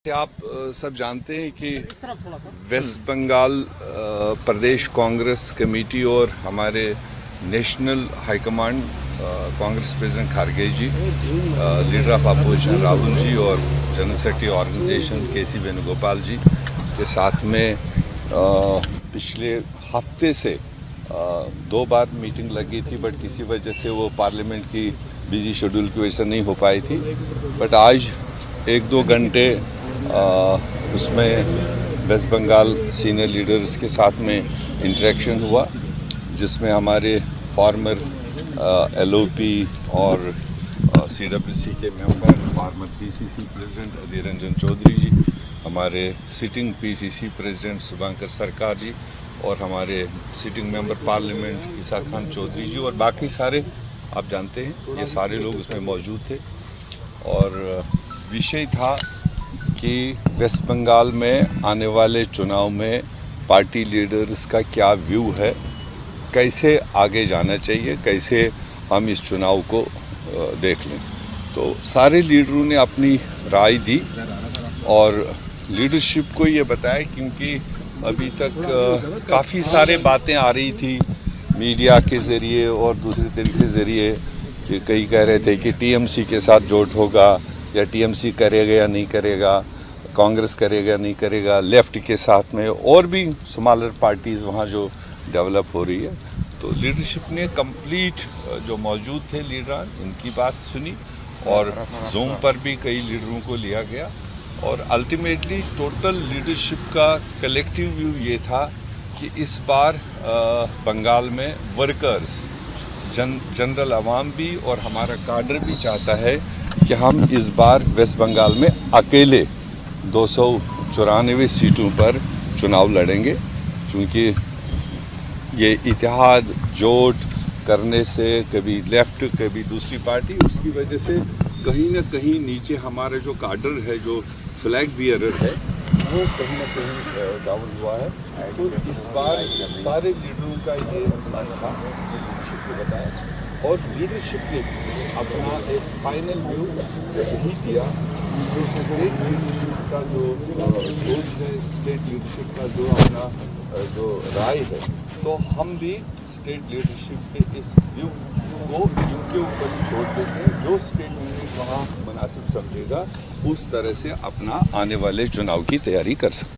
आप सब जानते हैं कि वेस्ट बंगाल प्रदेश कांग्रेस कमेटी और हमारे national high command Congress president Kharge ji, leader of opposition Rahul ji और general secretary organisation KC Venugopal ji के साथ में पिछले हफ्ते से 2 बार मीटिंग लगी थी, बट किसी वजह से वो पार्लियामेंट की बिजी शेड्यूल की वजह से नहीं हो पाई थी। बट आज 1-2 घंटे उसमें वेस्ट बंगाल सीनियर लीडर्स के साथ में इंटरेक्शन हुआ, जिसमें हमारे फॉर्मर एलओपी और सीडब्ल्यूसी के member, farmer PCC president Adhir Ranjan Chaudhary जी, हमारे सिटिंग पीसीसी प्रेसिडेंट शुभंकर सरकार जी और हमारे सिटिंग मेंबर पार्लियामेंट ईसा खान चौधरी जी और बाकी सारे आप जानते हैं ये सारे लोग उसमें मौजूद थे। और विषय था कि वेस्ट बंगाल में आने वाले चुनाव में पार्टी लीडर्स का क्या व्यू है, कैसे आगे जाना चाहिए, कैसे हम इस चुनाव को देख लें। तो सारे लीडरों ने अपनी राय दी और लीडरशिप को ये बताया, क्योंकि अभी तक काफ़ी सारे बातें आ रही थी मीडिया के ज़रिए और दूसरे तरीके से ज़रिए कि कई कह रहे थे कि टीएमसी के साथ जोट होगा या टीएमसी करेगा या नहीं करेगा, कांग्रेस करेगा नहीं करेगा, लेफ्ट के साथ में और भी स्मॉलर पार्टीज़ वहाँ जो डेवलप हो रही है। तो लीडरशिप ने कंप्लीट जो मौजूद थे लीडर उनकी बात सुनी और जूम पर भी कई लीडरों को लिया गया और अल्टीमेटली टोटल लीडरशिप का कलेक्टिव व्यू ये था कि इस बार बंगाल में वर्कर्स, जनरल आवाम भी और हमारा काडर भी चाहता है कि हम इस बार वेस्ट बंगाल में अकेले 294 सीटों पर चुनाव लड़ेंगे, क्योंकि ये इत्तेहाद जोट करने से कभी लेफ्ट कभी दूसरी पार्टी, उसकी वजह से कहीं ना कहीं नीचे हमारा जो काडर है, जो फ्लैग बियरर है, वो कहीं ना कहीं डाउन हुआ है। तो इस बार सारे लीडरों का ये प्लान था, लीडरशिप को बताया और लीडरशिप ने अपना एक फाइनल व्यू यही किया। तो स्टेट लीडरशिप का जो सोच है, स्टेट लीडरशिप का जो अपना जो राय है, तो हम भी स्टेट लीडरशिप के इस व्यू को उनके ऊपर ही छोड़ देते हैं। जो स्टेट लीडर वहाँ मुनासिब समझेगा उस तरह से अपना आने वाले चुनाव की तैयारी कर सकते हैं।